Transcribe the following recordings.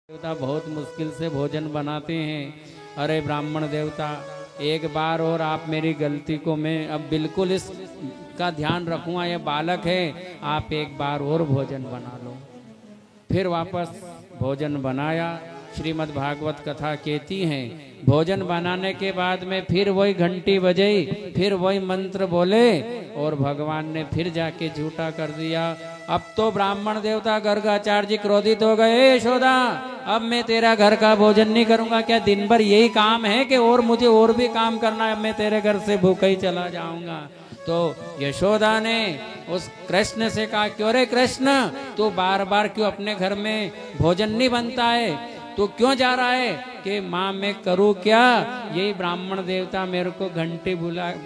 देवता बहुत मुश्किल से भोजन बनाते हैं। अरे ब्राह्मण देवता, एक बार और आप मेरी गलती को मैं अब बिल्कुल इसका ध्यान रखूँगा, ये बालक है, आप एक बार और भोजन बना लो। फिर वापस भोजन बनाया। श्रीमद् भागवत कथा कहती हैं, भोजन बनाने के बाद में फिर वही घंटी बजाई, फिर वही मंत्र बोले और भगवान ने फिर जाके झूठा कर दिया। अब तो ब्राह्मण देवता गर्गाचार्य जी क्रोधित हो गए। यशोदा, अब मैं तेरा घर का भोजन नहीं करूंगा। क्या दिन भर यही काम है कि और मुझे और भी काम करना है? मैं तेरे घर से भूखा ही चला जाऊंगा। तो यशोदा ने उस कृष्ण से कहा, क्यों रे कृष्ण, तू बार बार क्यों अपने घर में भोजन नहीं बनता है, तू क्यों जा रहा है? कि माँ मैं करूँ क्या, यही ब्राह्मण देवता मेरे को घंटे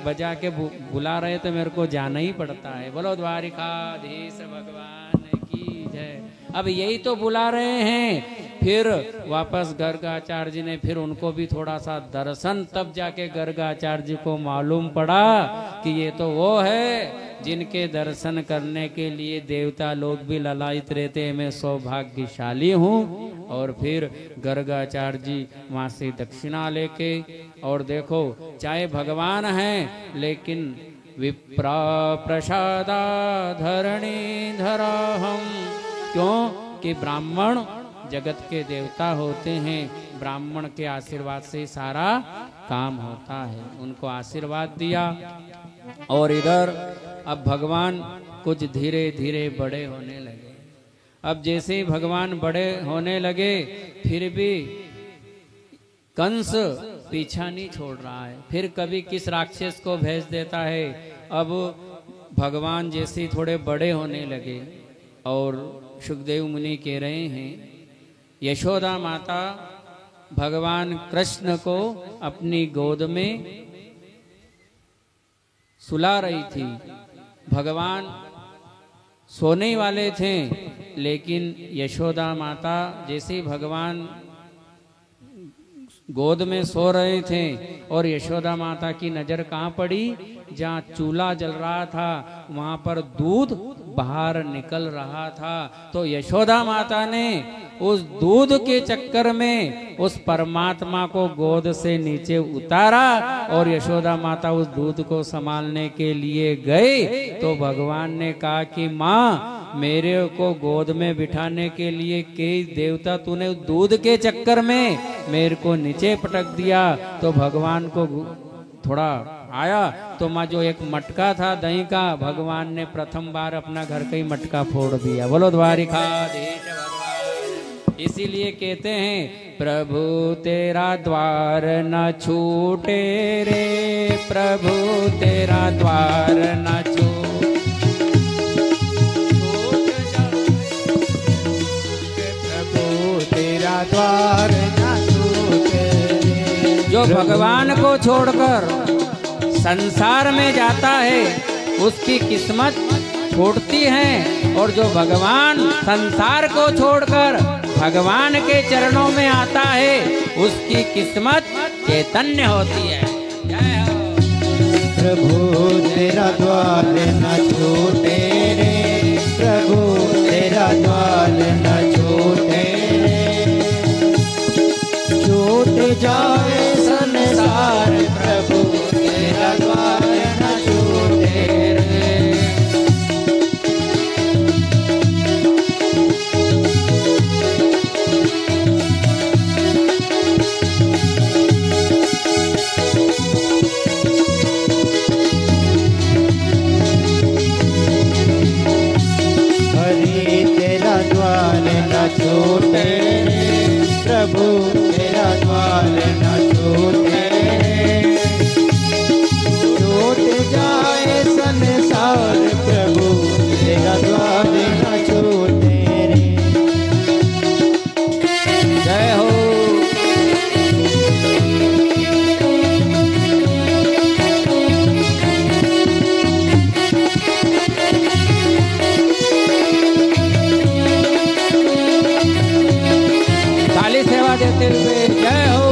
बजा के बुला रहे तो मेरे को जाना ही पड़ता है। बोलो द्वारिकाधीश भगवान की जय। अब यही तो बुला रहे हैं। फिर वापस गर्गाचार्य जी ने फिर उनको भी थोड़ा सा दर्शन, तब जाके गर्गाचार्य जी को मालूम पड़ा कि ये तो वो है जिनके दर्शन करने के लिए देवता लोग भी ललायित रहते हैं। मैं सौभाग्यशाली हूँ। और फिर गर्गाचार्य जी वहाँ से दक्षिणा लेके, और देखो चाहे भगवान हैं लेकिन विप्रा प्रसादा धरणी धरा हम, क्यों कि ब्राह्मण जगत के देवता होते हैं। ब्राह्मण के आशीर्वाद से सारा काम होता है। उनको आशीर्वाद दिया। और इधर अब भगवान कुछ धीरे धीरे बड़े होने लगे। अब जैसे ही भगवान बड़े होने लगे, फिर भी कंस पीछा नहीं छोड़ रहा है। फिर कभी किस राक्षस को भेज देता है। अब भगवान जैसे थोड़े बड़े होने लगे और सुखदेव मुनि कह रहे हैं, यशोदा माता भगवान कृष्ण को अपनी गोद में सुला रही थी। भगवान सोने वाले थे, लेकिन यशोदा माता जैसे ही भगवान गोद में सो रहे थे और यशोदा माता की नजर कहाँ पड़ी, जहाँ चूल्हा जल रहा था वहां पर दूध बाहर निकल रहा था। तो यशोदा माता ने उस दूध के चक्कर में उस परमात्मा को गोद से नीचे उतारा और यशोदा माता उस दूध को संभालने के लिए गए। तो भगवान ने कहा कि माँ, मेरे को गोद में बिठाने के लिए कई देवता तूने उस दूध के चक्कर में मेरे को नीचे पटक दिया। तो भगवान को थोड़ा आया तो माँ जो एक मटका था दही का, भगवान ने प्रथम बार अपना घर का ही मटका फोड़ दिया। बोलो द्वारिकाधीश भगवान। इसीलिए कहते हैं, प्रभु तेरा द्वार न छूटे रे, प्रभु तेरा द्वार न छूटे, प्रभु तेरा द्वार न छूटे रे। जो भगवान को छोड़कर संसार में जाता है उसकी किस्मत छूटती है, और जो भगवान संसार को छोड़कर भगवान के चरणों में आता है उसकी किस्मत चैतन्य होती है। जय हो। प्रभु तेरा द्वार न छूटे रे, प्रभु तेरा द्वार न छूटे रे, छूट जाए संसार, प्रभु तेरा द्वार न छूटे रे। हरि तेरा द्वार न छूटे रे, प्रभु तेरा द्वार न छूटे रे, छूट जाए संसार, प्रभु तेरा द्वार न छूटे रे। जय हो। ताली सेवा देते हुए जय हो।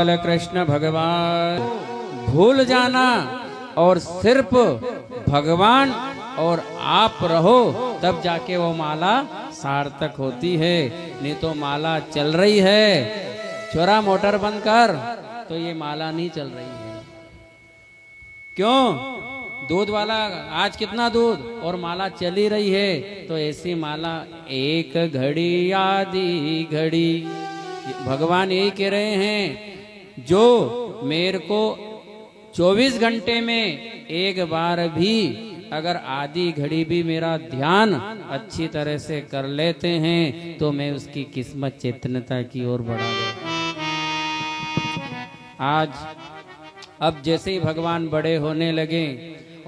बोल कृष्ण भगवान। भूल जाना और सिर्फ भगवान और आप रहो, तब जाके वो माला सार्थक होती है। नहीं तो माला चल रही है, छोरा मोटर बंद कर, तो ये माला नहीं चल रही है। क्यों? दूध वाला आज कितना दूध और माला चली रही है। तो ऐसी माला एक घड़ी आधी घड़ी, भगवान यही कह रहे हैं, जो मेरे को 24 घंटे में एक बार भी अगर आधी घड़ी भी मेरा ध्यान अच्छी तरह से कर लेते हैं, तो मैं उसकी किस्मत चेतनता की ओर बढ़ा देता। आज अब जैसे ही भगवान बड़े होने लगे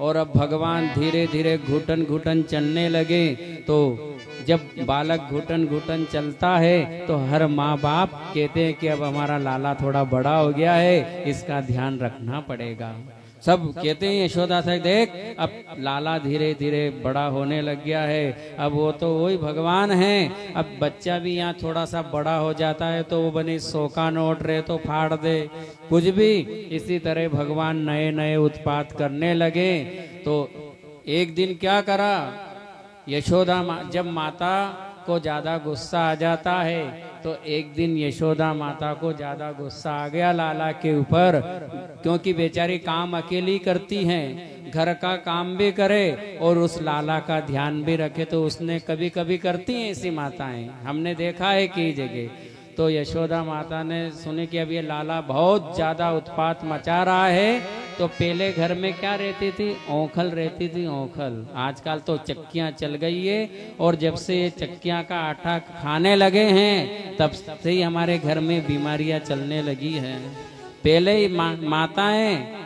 और अब भगवान धीरे धीरे घुटन घुटन चलने लगे, तो जब बालक घुटन घुटन चलता है तो हर माँ बाप कहते हैं कि अब हमारा लाला थोड़ा बड़ा हो गया है, इसका ध्यान रखना पड़ेगा। सब कहते हैं यशोदा से, देख अब लाला धीरे धीरे बड़ा होने लग गया है, अब वो तो वही भगवान है। अब बच्चा भी यहाँ थोड़ा सा बड़ा हो जाता है तो वो बने 100 का नोट रहे तो फाड़ दे, कुछ भी। इसी तरह भगवान नए नए उत्पात करने लगे। तो एक दिन क्या करा, यशोदा जब माता को ज्यादा गुस्सा आ जाता है, तो एक दिन यशोदा माता को ज्यादा गुस्सा आ गया लाला के ऊपर, क्योंकि बेचारी काम अकेली करती हैं, घर का काम भी करे और उस लाला का ध्यान भी रखे। तो उसने कभी कभी करती हैं ऐसी माताएं, हमने देखा है कई जगह। तो यशोदा माता ने सुने कि अब ये लाला बहुत ज्यादा उत्पात मचा रहा है, तो पहले घर में क्या रहती थी, औंखल रहती थी, औंखल। आजकल तो चक्कियां चल गई है, और जब से ये चक्कियां का आटा खाने लगे हैं तब से ही हमारे घर में बीमारियां चलने लगी हैं। पहले ही माताएं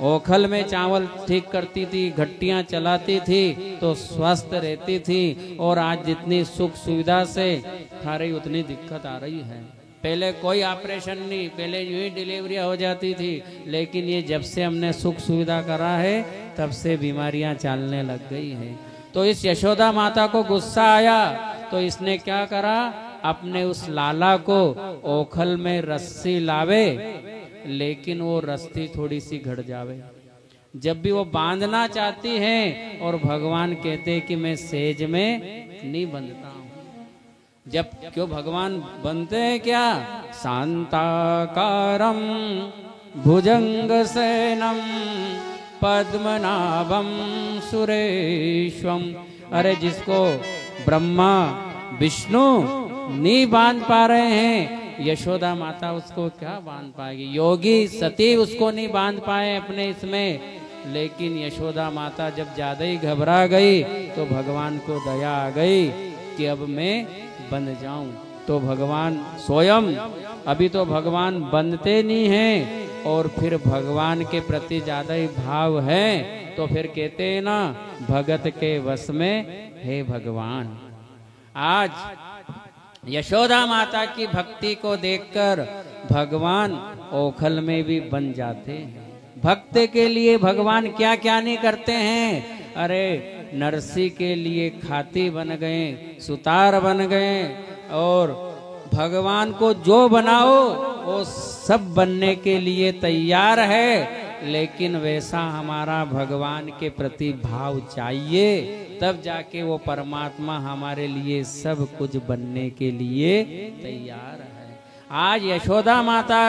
ओखल में चावल ठीक करती थी, घट्टियां चलाती थी, तो स्वस्थ रहती थी। और आज जितनी सुख सुविधा से खा रही उतनी दिक्कत आ रही है। पहले कोई ऑपरेशन नहीं, पहले यूं ही डिलीवरियां हो जाती थी, लेकिन ये जब से हमने सुख सुविधा करा है तब से बीमारियां चलने लग गई हैं। तो इस यशोदा माता को गुस्सा आया, तो इसने क्या करा, अपने उस लाला को ओखल में रस्सी लावे, लेकिन वो रस्सी थोड़ी सी घट जावे। जब भी वो बांधना चाहती है, और भगवान कहते कि मैं सेज में नहीं बंधता हूँ। जब क्यों भगवान बनते हैं क्या, शांताकारम भुजंग सेनम पद्मनाभम सुरेशम। अरे जिसको ब्रह्मा विष्णु नहीं बांध पा रहे हैं, यशोदा माता उसको क्या बांध पाएगी। योगी सती उसको नहीं बांध पाए अपने इसमें, लेकिन यशोदा माता जब ज्यादा ही घबरा गई तो भगवान को दया आ गई कि अब मैं बंध जाऊं। तो भगवान स्वयं, अभी तो भगवान बंधते नहीं हैं, और फिर भगवान के प्रति ज्यादा ही भाव है, तो फिर कहते हैं ना, भगत के वश में है भगवान। आज यशोदा माता की भक्ति को देखकर भगवान ओखल में भी बन जाते हैं। भक्त के लिए भगवान क्या क्या नहीं करते हैं। अरे नरसी के लिए खाती बन गए, सुतार बन गए, और भगवान को जो बनाओ वो सब बनने के लिए तैयार है। लेकिन वैसा हमारा भगवान के प्रति भाव चाहिए, तब जाके वो परमात्मा हमारे लिए सब कुछ बनने के लिए तैयार है। आज यशोदा माता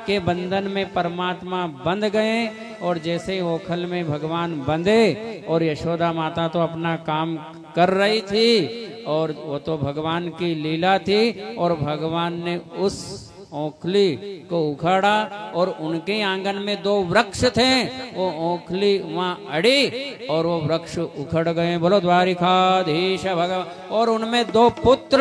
के बंधन में परमात्मा बंध गए, और जैसे ओखल में भगवान बंधे, और यशोदा माता तो अपना काम कर रही थी, और वो तो भगवान की लीला थी। और भगवान ने उस ओखली को उखाड़ा, और उनके आंगन में 2 वृक्ष थे, वो ओखली वहां अड़ी और वो वृक्ष उखड़ गए। बोलो द्वारिकाधीश भगवान। और उनमें 2 पुत्र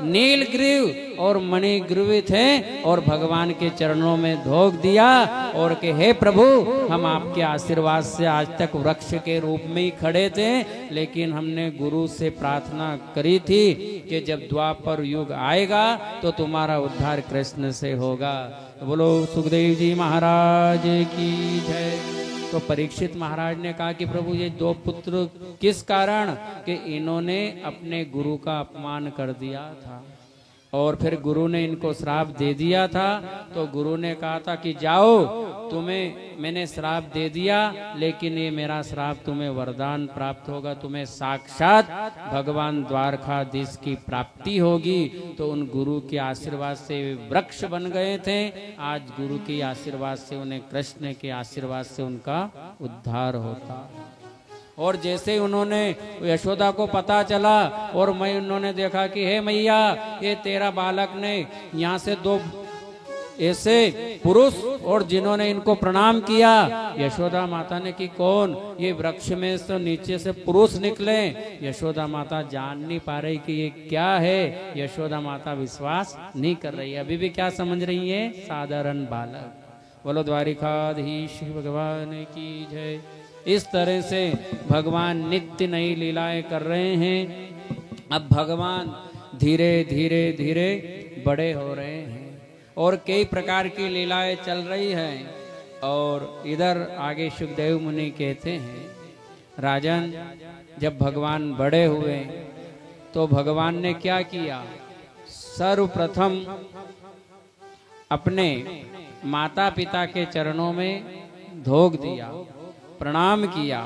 नीलग्रीव और मणिग्रीव थे, और भगवान के चरणों में धोख दिया, और के हे प्रभु, हम आपके आशीर्वाद से आज तक वृक्ष के रूप में ही खड़े थे, लेकिन हमने गुरु से प्रार्थना करी थी कि जब द्वापर युग आएगा तो तुम्हारा उद्धार कृष्ण से होगा। तो बोलो सुखदेव जी महाराज की जय। तो परीक्षित महाराज ने कहा कि प्रभु ये 2 पुत्र किस कारण, कि इन्होंने अपने गुरु का अपमान कर दिया था, और फिर गुरु ने इनको श्राप दे दिया था। तो गुरु ने कहा था कि जाओ, तुम्हें मैंने श्राप दे दिया, लेकिन ये मेरा श्राप तुम्हें वरदान प्राप्त होगा, तुम्हें साक्षात भगवान द्वारकाधीश की प्राप्ति होगी। तो उन गुरु के आशीर्वाद से वृक्ष बन गए थे। आज गुरु के आशीर्वाद से, उन्हें कृष्ण के आशीर्वाद से उनका उद्धार होता। और जैसे उन्होंने यशोदा को पता चला और मैं उन्होंने देखा कि हे मैया, ये तेरा बालक ने यहाँ से 2 ऐसे पुरुष और जिन्होंने इनको प्रणाम किया। यशोदा माता ने कि कौन? ये वृक्ष में से नीचे से पुरुष निकले। यशोदा माता जान नहीं पा रही कि ये क्या है। यशोदा माता विश्वास नहीं कर रही है, अभी भी क्या समझ रही है? साधारण बालक। बोलो द्वारिकाधीश भगवान की जय। इस तरह से भगवान नित्य नई लीलाएं कर रहे हैं। अब भगवान धीरे धीरे धीरे बड़े हो रहे हैं और कई प्रकार की लीलाएं चल रही हैं। और इधर आगे सुखदेव मुनि कहते हैं, राजन, जब भगवान बड़े हुए तो भगवान ने क्या किया? सर्वप्रथम अपने माता पिता के चरणों में धोख दिया, प्रणाम किया,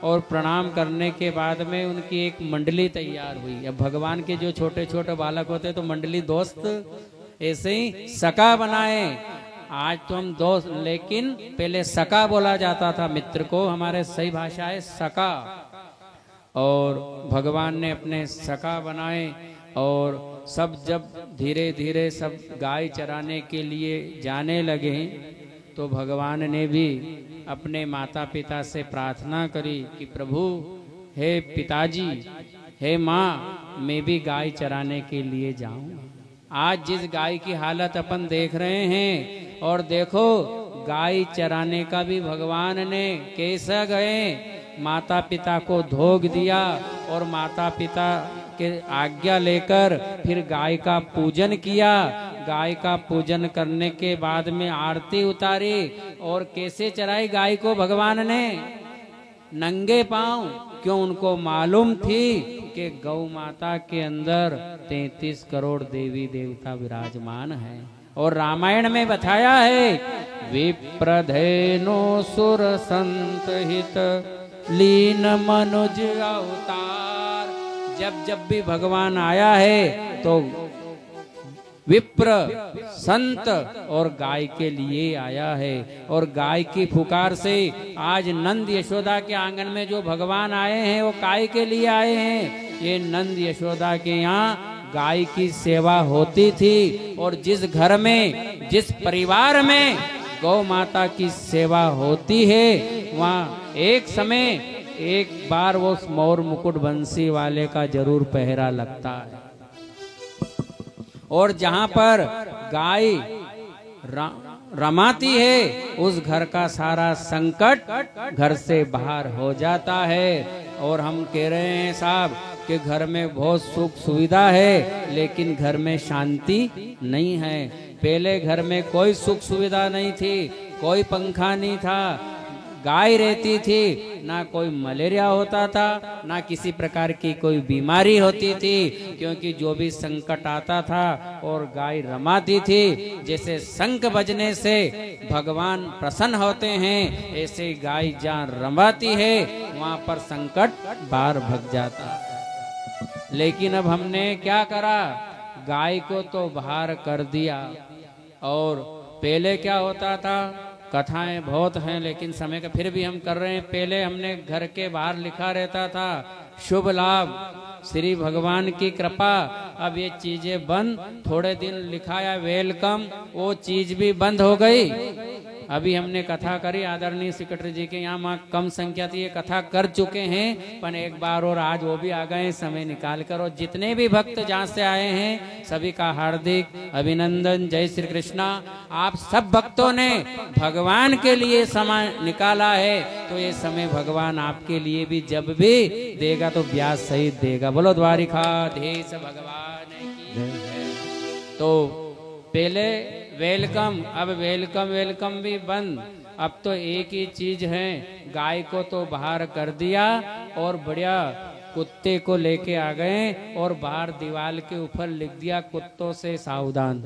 और प्रणाम करने के बाद में उनकी एक मंडली तैयार हुई। अब भगवान के जो छोटे छोटे बालक होते तो मंडली दोस्त ऐसे ही सका बनाए। आज तो हम दोस्त, लेकिन पहले सका बोला जाता था मित्र को, हमारे सही भाषा है सका। और भगवान ने अपने सका बनाए और सब जब धीरे धीरे सब गाय चराने के लिए जाने लगे तो भगवान ने भी अपने माता पिता से प्रार्थना करी कि प्रभु, हे पिताजी, हे माँ, मैं भी गाय चराने के लिए जाऊं। आज जिस गाय की हालत अपन देख रहे हैं, और देखो गाय चराने का भी भगवान ने कैसा गए, माता पिता को धोख दिया और माता पिता के आज्ञा लेकर फिर गाय का पूजन किया। गाय का पूजन करने के बाद में आरती उतारी और कैसे चराई गाय को भगवान ने? नंगे पांव। क्यों? उनको मालूम थी कि गौ माता के अंदर 33 करोड़ देवी देवता विराजमान हैं। और रामायण में बताया है, विप्रधेनो सुर संत हित लीन मनुज अवतार। जब जब भी भगवान आया है तो विप्र, संत और गाय के लिए आया है। और गाय की पुकार से आज नंद यशोदा के आंगन में जो भगवान आए हैं वो गाय के लिए आए हैं। ये नंद यशोदा के यहाँ गाय की सेवा होती थी। और जिस घर में, जिस परिवार में गौ माता की सेवा होती है, वहाँ एक समय एक बार वो मोर मुकुट बंसी वाले का जरूर पहरा लगता है। और जहाँ पर गाय रमाती है उस घर का सारा संकट घर से बाहर हो जाता है। और हम कह रहे हैं साहब कि घर में बहुत सुख सुविधा है लेकिन घर में शांति नहीं है। पहले घर में कोई सुख सुविधा नहीं थी, कोई पंखा नहीं था, गाय रहती थी, ना कोई मलेरिया होता था, ना किसी प्रकार की कोई बीमारी होती थी, क्योंकि जो भी संकट आता था और गाय रमाती थी। जैसे शंख बजने से भगवान प्रसन्न होते हैं, ऐसे गाय जहाँ रमाती है वहाँ पर संकट बाहर भग जाता। लेकिन अब हमने क्या करा? गाय को तो बाहर कर दिया। और पहले क्या होता था? कथाएं बहुत हैं लेकिन समय का फिर भी हम कर रहे हैं। पहले हमने घर के बाहर लिखा रहता था शुभ लाभ श्री भगवान की कृपा। अब ये चीजें बंद। थोड़े दिन लिखाया वेलकम, वो चीज भी बंद हो गई। अभी हमने कथा करी, आदरणीय सेक्रेटरी जी के यहाँ कम संख्या थी, ये कथा कर चुके हैं, पर एक बार और आज वो भी आ गए समय निकाल कर। और जितने भी भक्त जहाँ से आए हैं सभी का हार्दिक अभिनंदन। जय श्री कृष्णा। आप सब भक्तों ने भगवान के लिए समय निकाला है, तो ये समय भगवान आपके लिए भी जब भी देगा तो ब्याज सहित देगा। बोलो द्वारिकाधीश भगवान की। तो पहले वेलकम, अब वेलकम भी बंद। अब तो एक ही चीज है, गाय को तो बाहर कर दिया और बढ़िया कुत्ते को लेके आ गए और बाहर दीवार के ऊपर लिख दिया कुत्तों से सावधान।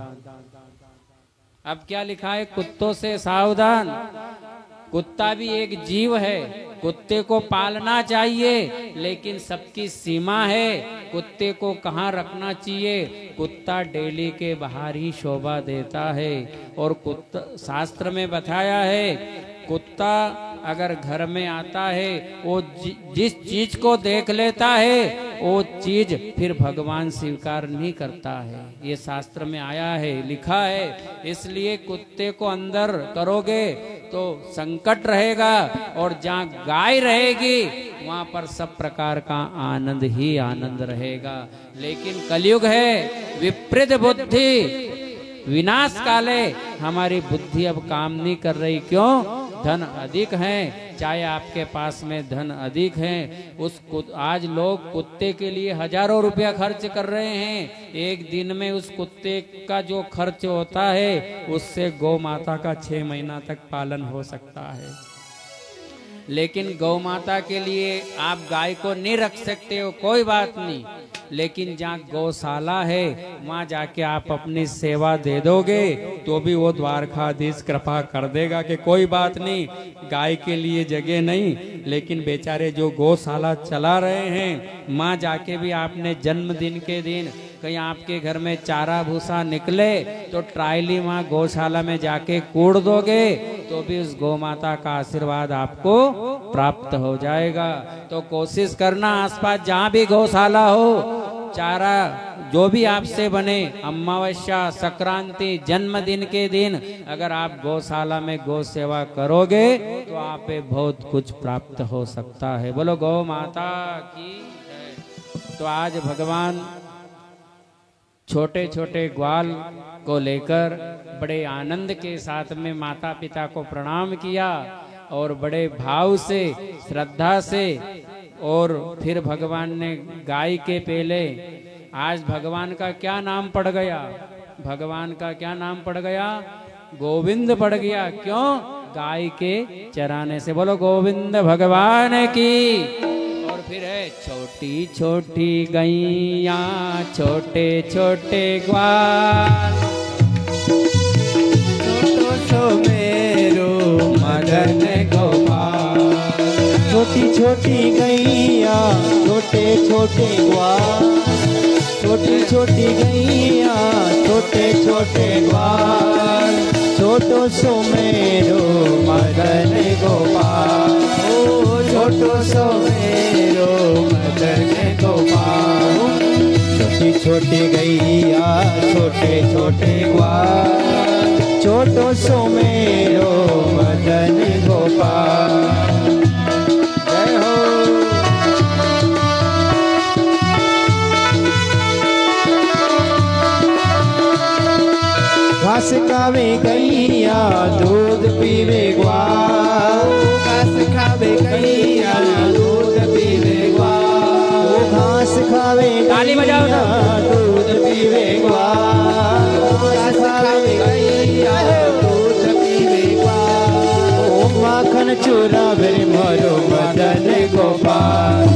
अब क्या लिखा है? कुत्तों से सावधान। कुत्ता भी एक जीव है, कुत्ते को पालना चाहिए, लेकिन सबकी सीमा है। कुत्ते को कहाँ रखना चाहिए? कुत्ता डेली के बाहर ही शोभा देता है। और कुत्ता शास्त्र में बताया है, कुत्ता अगर घर में आता है, वो जिस चीज को देख लेता है वो चीज फिर भगवान स्वीकार नहीं करता है। ये शास्त्र में आया है, लिखा है। इसलिए कुत्ते को अंदर करोगे तो संकट रहेगा, और जहाँ गाय रहेगी वहाँ पर सब प्रकार का आनंद ही आनंद रहेगा। लेकिन कलयुग है, विपरीत बुद्धि, विनाश काले हमारी बुद्धि अब काम नहीं कर रही। क्यों? धन अधिक है, चाहे आपके पास में धन अधिक है, आज लोग कुत्ते के लिए हजारों रुपया खर्च कर रहे हैं। एक दिन में उस कुत्ते का जो खर्च होता है उससे गौ माता का 6 महीना तक पालन हो सकता है। लेकिन गौ माता के लिए आप गाय को नहीं रख सकते हो, कोई बात नहीं, लेकिन जहाँ गौशाला है वहाँ जाके आप अपनी सेवा दे दोगे तो भी वो द्वारकाधीश कृपा कर देगा कि कोई बात नहीं, गाय के लिए जगह नहीं, लेकिन बेचारे जो गौशाला चला रहे हैं वहाँ जाके भी आपने जन्मदिन के दिन कहीं आपके घर में चारा भूसा निकले तो ट्रायली वहाँ गौशाला में जाके कूड़ दोगे तो भी उस गौ माता का आशीर्वाद आपको प्राप्त हो जाएगा। तो कोशिश करना आसपास जहाँ भी गौशाला हो, चारा जो भी आपसे बने, अमावस्या, संक्रांति, जन्मदिन के दिन अगर आप गौशाला में गौ सेवा करोगे तो आप पे बहुत कुछ प्राप्त हो सकता है। बोलो गौ माता की जय। तो आज भगवान छोटे छोटे ग्वाल को लेकर बड़े आनंद के साथ में माता पिता को प्रणाम किया और बड़े भाव से, श्रद्धा से, और फिर भगवान ने गाय के पहले, आज भगवान का क्या नाम पड़ गया? भगवान का क्या नाम पड़ गया? गोविंद पड़ गया। क्यों? गाय के चराने से। बोलो गोविंद भगवान की। और फिर है छोटी छोटी गैया, छोटे छोटे ग्वाल, छोटो सो मेरो मदन गोपाल। छोटी छोटी गैया, छोटे छोटे ग्वाल, छोटी छोटी गैया, छोटे छोटे ग्वाल, छोटो सो मेरो मदन गोपाल। ओ छोटो सो मेरो मदन गोपाल। छोटी छोटी गैया, छोटे छोटे ग्वाल, छोटो सो मेरो मदन गोपाल। जय हो। घास खावे गैया, दूध पीवे ग्वाल, घास खावे गैया, दूध पीवे ग्वाल, घास खावे गैया, दूध पीवे ग्वाल, घास खावे गैया, दूध पीवे ग्वाल। ओ माखन चुरावे मारो मदन गोपाल,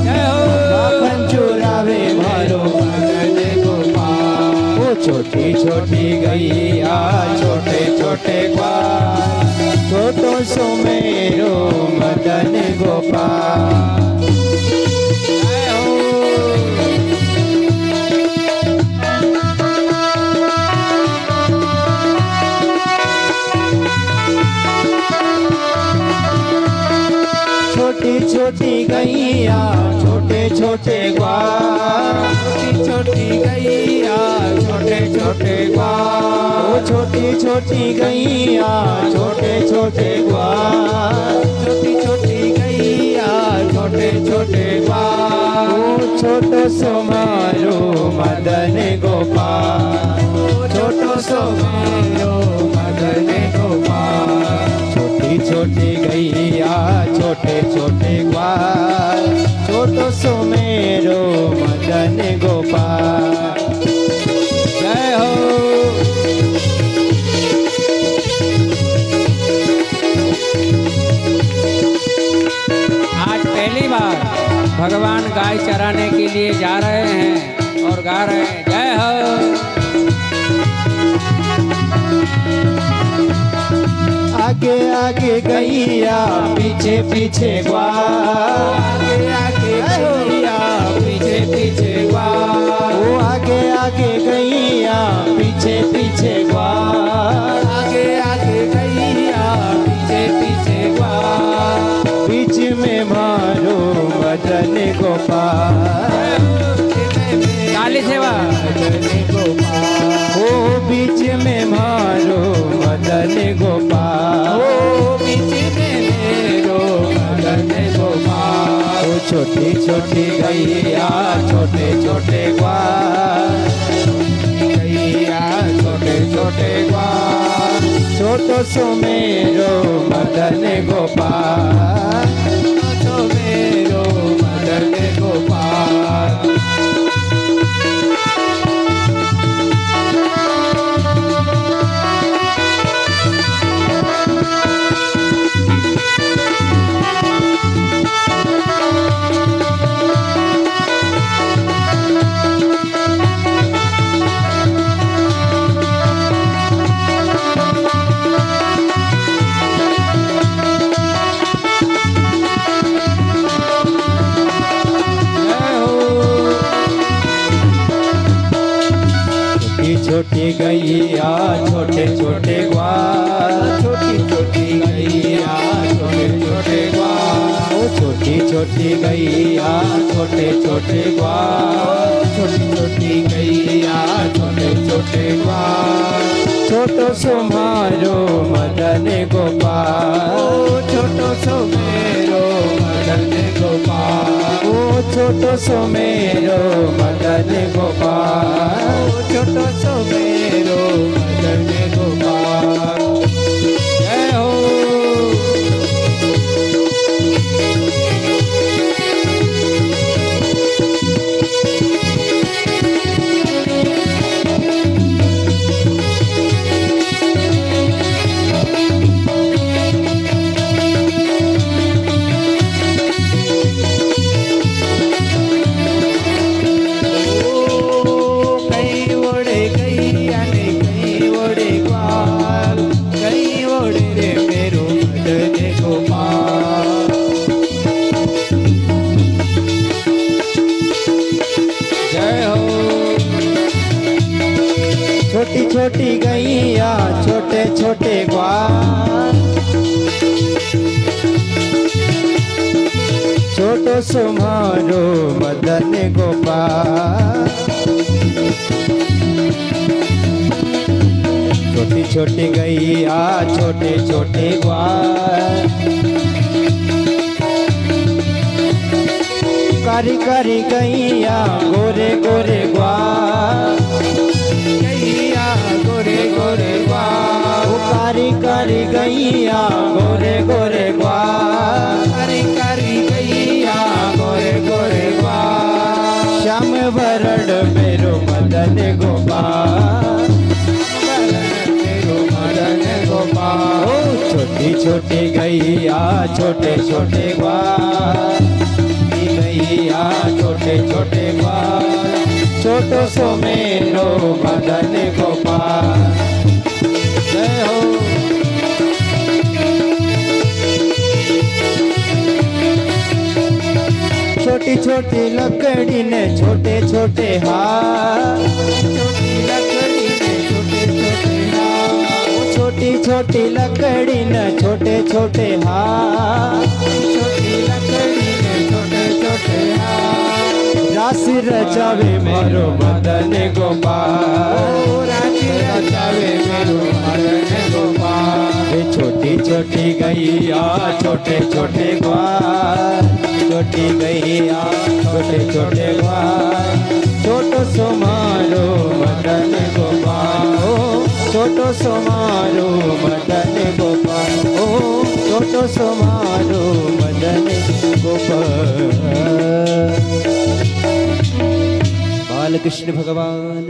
माखन चुरावे मारो मदन गोपाल। ओ छोटी छोटी गैया, छोटे छोटे ग्वाल, छोटो सो मेरो मदन गोपाल। छोटी छोटी गैया, छोटे छोटे ग्वाल, छोटी छोटी गैया, छोटे छोटे ग्वाल, छोटी छोटी गैया, छोटे छोटे ग्वाल, छोटी छोटी गैया, छोटे छोटे ग्वाल। छोटो सो मारो मदन गोपाल, छोटो सो मारो मदन गोपाल। छोटी छोटी गैया, छोटे छोटे ग्वाल, छोटो सो मेरो मदन गोपाल। जय हो। आज पहली बार भगवान गाय चराने के लिए जा रहे हैं और गा रहे हैं जय हो। आगे आगे गैया पीछे पीछे ग्वाल, आगे आगे गैया पीछे पीछे ग्वाल, ओ आगे आगे गैया पीछे पीछे ग्वाल, आगे आगे गैया पीछे पीछे ग्वाल, बीच में मारो मदन गोपाल, काली सेवा मदन गोपाल, ओ बीच में मारो मदन गोपाल, ओ बीच में मेरो मदन गोपाल, ओ छोटी छोटी गैया छोटे छोटे ग्वाल, गैया छोटे छोटे ग्वाल, छोटो सो मेरो मदन गोपाल, छोटो मेरो मदन गोपाल। छोटी गैया छोटे छोटे ग्वाल, छोटी छोटी गैया छोटे छोटे ग्वाल, ओ छोटी छोटी गैया छोटे छोटे ग्वाल, छोटी छोटी गैया छोटे छोटे ग्वाल, छोटो सो मारो मदन गोपाल, ओ छोटो सो मेरो मदन गोपाल, ओ छोटो सो मेरो मदन गोपाल, ओ छोटो सो मेरो मदन गोपाल। जय हो। छोटी छोटी गैया छोटे छोटे ग्वाल, छोटो सो मारो मदन गोपाल, छोटी छोटी गैया छोटे छोटे ग्वाल, कारी कारी गैया गोरे गोरे ग्वाल, गोरे गोरे ग्वाल, कारी कारी गैया गोरे गोरे ग्वाल, कारी कारी गैया गोरे गोरे ग्वाल, श्याम वरण मेरो मदन गोपाल, मेरो मदन गोपाल, ओ छोटी छोटी गैया छोटे छोटे ग्वाल, गैया छोटे छोटे ग्वाल, छोटो सो मेरो मदन गोपाल। जय हो। छोटी छोटी लकड़ी ने छोटे छोटे हाथ, छोटी लकड़ी ने छोटे छोटे हाथ, छोटी छोटी लकड़ी ने छोटे छोटे हाथ, छोटी लकड़ी ने छोटे छोटे हाथ, रास रचावे मेरो मदन गोपाल, रास रचावे मेरो मदन गोपाल, छोटी छोटी गैया छोटे छोटे ग्वाल, छोटी गैया छोटे छोटे ग्वाल, छोटो सो मारो मदन गोपाल, ओ छोटो सो मारो मदन गोपाल, ओ छोटो सो मारो मदन गोपाल। बाल कृष्ण भगवान